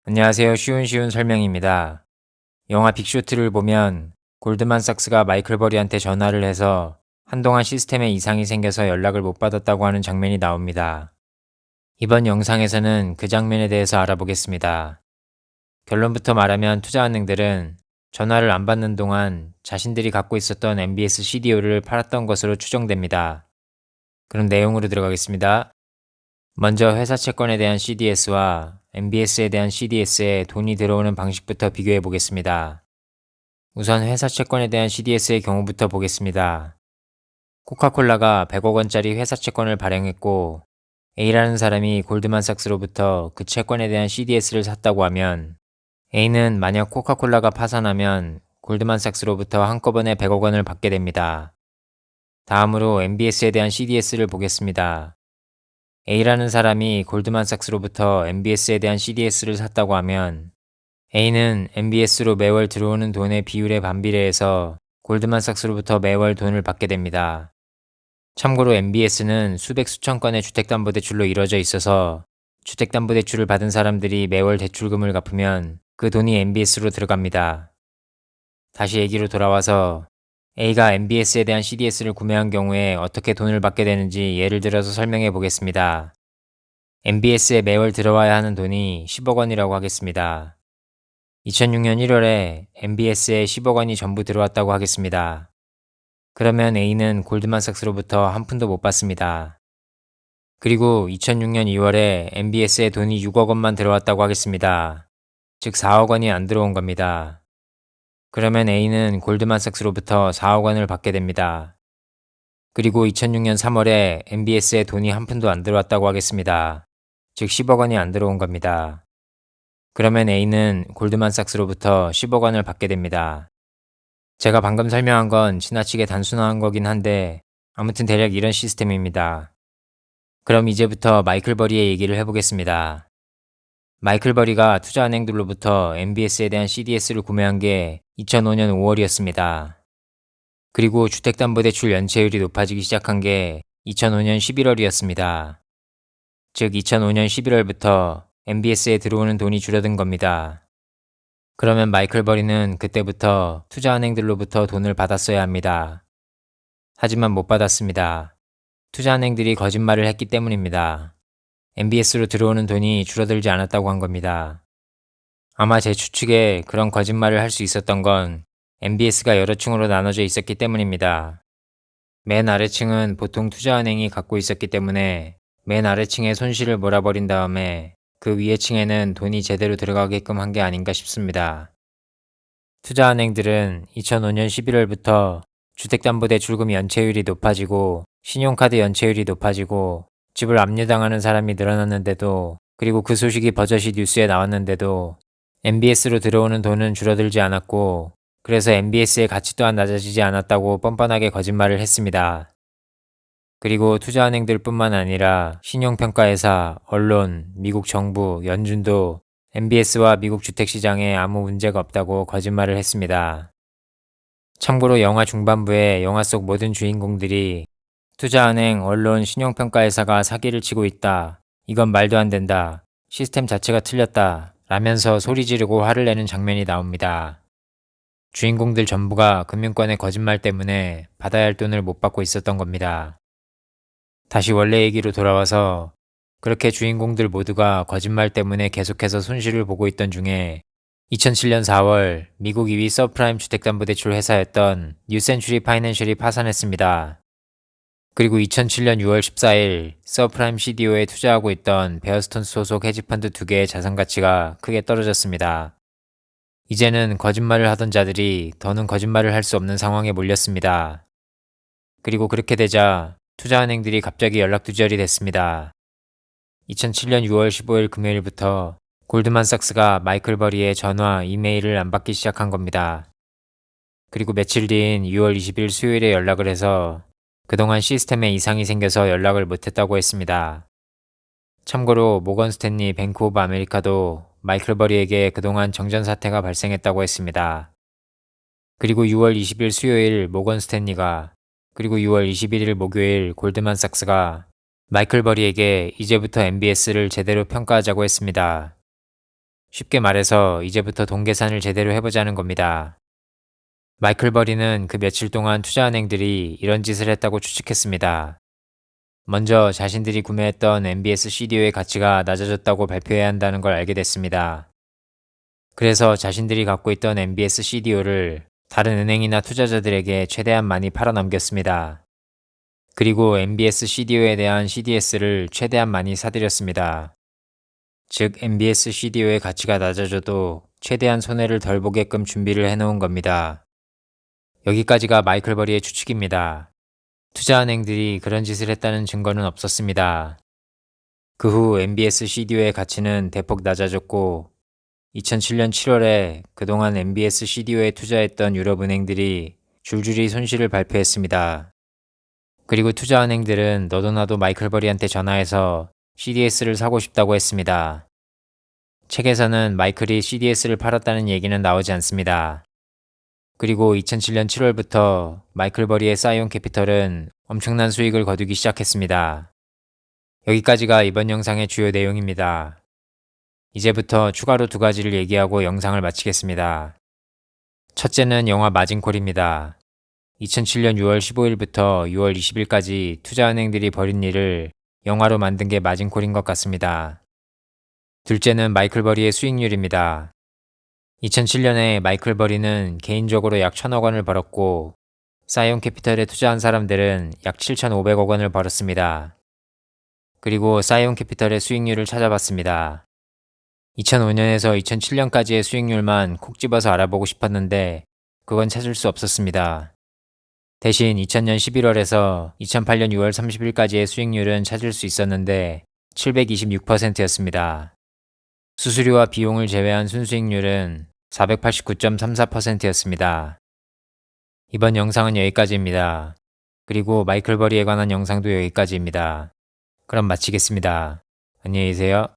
안녕하세요. 쉬운 설명입니다. 영화 빅쇼트를 보면 골드만삭스가 마이클 버리한테 전화를 해서 한동안 시스템에 이상이 생겨서 연락을 못 받았다고 하는 장면이 나옵니다. 이번 영상에서는 그 장면에 대해서 알아보겠습니다. 결론부터 말하면 투자은행들은 전화를 안 받는 동안 자신들이 갖고 있었던 MBS CDO를 팔았던 것으로 추정됩니다. 그럼 내용으로 들어가겠습니다. 먼저 회사 채권에 대한 CDS와 MBS에 대한 CDS에 돈이 들어오는 방식부터 비교해 보겠습니다. 우선 회사 채권에 대한 CDS의 경우부터 보겠습니다. 코카콜라가 100억 원짜리 회사 채권을 발행했고 A라는 사람이 골드만삭스로부터 그 채권에 대한 CDS를 샀다고 하면 A는 만약 코카콜라가 파산하면 골드만삭스로부터 한꺼번에 100억 원을 받게 됩니다. 다음으로 MBS에 대한 CDS를 보겠습니다. A라는 사람이 골드만삭스로부터 MBS에 대한 CDS를 샀다고 하면 A는 MBS로 매월 들어오는 돈의 비율에 반비례해서 골드만삭스로부터 매월 돈을 받게 됩니다. 참고로 MBS는 수백 수천 건의 주택담보대출로 이루어져 있어서 주택담보대출을 받은 사람들이 매월 대출금을 갚으면 그 돈이 MBS로 들어갑니다. 다시 얘기로 돌아와서 A가 MBS에 대한 CDS를 구매한 경우에 어떻게 돈을 받게 되는지 예를 들어서 설명해 보겠습니다. MBS에 매월 들어와야 하는 돈이 10억 원이라고 하겠습니다. 2006년 1월에 MBS에 10억 원이 전부 들어왔다고 하겠습니다. 그러면 A는 골드만삭스로부터 한 푼도 못 받습니다. 그리고 2006년 2월에 MBS에 돈이 6억 원만 들어왔다고 하겠습니다. 즉 4억 원이 안 들어온 겁니다. 그러면 A는 골드만삭스로부터 4억 원을 받게 됩니다. 그리고 2006년 3월에 MBS에 돈이 한 푼도 안 들어왔다고 하겠습니다. 즉 10억 원이 안 들어온 겁니다. 그러면 A는 골드만삭스로부터 10억 원을 받게 됩니다. 제가 방금 설명한 건 지나치게 단순한 거긴 한데 아무튼 대략 이런 시스템입니다. 그럼 이제부터 마이클 버리의 얘기를 해보겠습니다. 마이클 버리가 투자은행들로부터 MBS에 대한 CDS를 구매한 게 2005년 5월이었습니다. 그리고 주택담보대출 연체율이 높아지기 시작한 게 2005년 11월이었습니다. 즉 2005년 11월부터 MBS에 들어오는 돈이 줄어든 겁니다. 그러면 마이클 버리는 그때부터 투자은행들로부터 돈을 받았어야 합니다. 하지만 못 받았습니다. 투자은행들이 거짓말을 했기 때문입니다. MBS로 들어오는 돈이 줄어들지 않았다고 한 겁니다. 아마 제 추측에 그런 거짓말을 할 수 있었던 건 MBS가 여러 층으로 나눠져 있었기 때문입니다. 맨 아래층은 보통 투자은행이 갖고 있었기 때문에 맨 아래층에 손실을 몰아버린 다음에 그 위에 층에는 돈이 제대로 들어가게끔 한 게 아닌가 싶습니다. 투자은행들은 2005년 11월부터 주택담보대출금 연체율이 높아지고 신용카드 연체율이 높아지고 집을 압류당하는 사람이 늘어났는데도 그리고 그 소식이 버젓이 뉴스에 나왔는데도 MBS로 들어오는 돈은 줄어들지 않았고 그래서 MBS의 가치 또한 낮아지지 않았다고 뻔뻔하게 거짓말을 했습니다. 그리고 투자은행들 뿐만 아니라 신용평가회사, 언론, 미국 정부, 연준도 MBS와 미국 주택시장에 아무 문제가 없다고 거짓말을 했습니다. 참고로 영화 중반부에 영화 속 모든 주인공들이 투자은행, 언론, 신용평가회사가 사기를 치고 있다. 이건 말도 안 된다. 시스템 자체가 틀렸다. 라면서 소리 지르고 화를 내는 장면이 나옵니다. 주인공들 전부가 금융권의 거짓말 때문에 받아야 할 돈을 못 받고 있었던 겁니다. 다시 원래 얘기로 돌아와서 그렇게 주인공들 모두가 거짓말 때문에 계속해서 손실을 보고 있던 중에 2007년 4월 미국 2위 서프라임 주택담보대출 회사였던 뉴센츄리 파이낸셜이 파산했습니다. 그리고 2007년 6월 14일 서프라임 CDO에 투자하고 있던 베어스톤스 소속 헤지펀드 2개의 자산 가치가 크게 떨어졌습니다. 이제는 거짓말을 하던 자들이 더는 거짓말을 할 수 없는 상황에 몰렸습니다. 그리고 그렇게 되자 투자은행들이 갑자기 연락두절이 됐습니다. 2007년 6월 15일 금요일부터 골드만삭스가 마이클 버리의 전화, 이메일을 안 받기 시작한 겁니다. 그리고 며칠 뒤인 6월 20일 수요일에 연락을 해서 그동안 시스템에 이상이 생겨서 연락을 못했다고 했습니다. 참고로 모건 스탠리 뱅크 오브 아메리카도 마이클 버리에게 그동안 정전 사태가 발생했다고 했습니다. 그리고 6월 20일 수요일 모건 스탠리가 그리고 6월 21일 목요일 골드만삭스가 마이클 버리에게 이제부터 MBS를 제대로 평가하자고 했습니다. 쉽게 말해서 이제부터 돈 계산을 제대로 해보자는 겁니다. 마이클 버리는 그 며칠 동안 투자은행들이 이런 짓을 했다고 추측했습니다. 먼저 자신들이 구매했던 MBS CDO의 가치가 낮아졌다고 발표해야 한다는 걸 알게 됐습니다. 그래서 자신들이 갖고 있던 MBS CDO를 다른 은행이나 투자자들에게 최대한 많이 팔아넘겼습니다. 그리고 MBS CDO에 대한 CDS를 최대한 많이 사들였습니다. 즉, MBS CDO의 가치가 낮아져도 최대한 손해를 덜 보게끔 준비를 해놓은 겁니다. 여기까지가 마이클 버리의 추측입니다. 투자은행들이 그런 짓을 했다는 증거는 없었습니다. 그 후 MBS CDO의 가치는 대폭 낮아졌고 2007년 7월에 그동안 MBS CDO에 투자했던 유럽은행들이 줄줄이 손실을 발표했습니다. 그리고 투자은행들은 너도 나도 마이클 버리한테 전화해서 CDS를 사고 싶다고 했습니다. 책에서는 마이클이 CDS를 팔았다는 얘기는 나오지 않습니다. 그리고 2007년 7월부터 마이클 버리의 사이온 캐피털은 엄청난 수익을 거두기 시작했습니다. 여기까지가 이번 영상의 주요 내용입니다. 이제부터 추가로 두 가지를 얘기하고 영상을 마치겠습니다. 첫째는 영화 마진콜입니다. 2007년 6월 15일부터 6월 20일까지 투자은행들이 벌인 일을 영화로 만든 게 마진콜인 것 같습니다. 둘째는 마이클 버리의 수익률입니다. 2007년에 마이클 버리는 개인적으로 약 1,000억 원을 벌었고 사이온 캐피털에 투자한 사람들은 약 7,500억 원을 벌었습니다. 그리고 사이온 캐피털의 수익률을 찾아봤습니다. 2005년에서 2007년까지의 수익률만 콕 집어서 알아보고 싶었는데 그건 찾을 수 없었습니다. 대신 2000년 11월에서 2008년 6월 30일까지의 수익률은 찾을 수 있었는데 726%였습니다. 수수료와 비용을 제외한 순수익률은 489.34%였습니다. 이번 영상은 여기까지입니다. 그리고 마이클 버리에 관한 영상도 여기까지입니다. 그럼 마치겠습니다. 안녕히 계세요.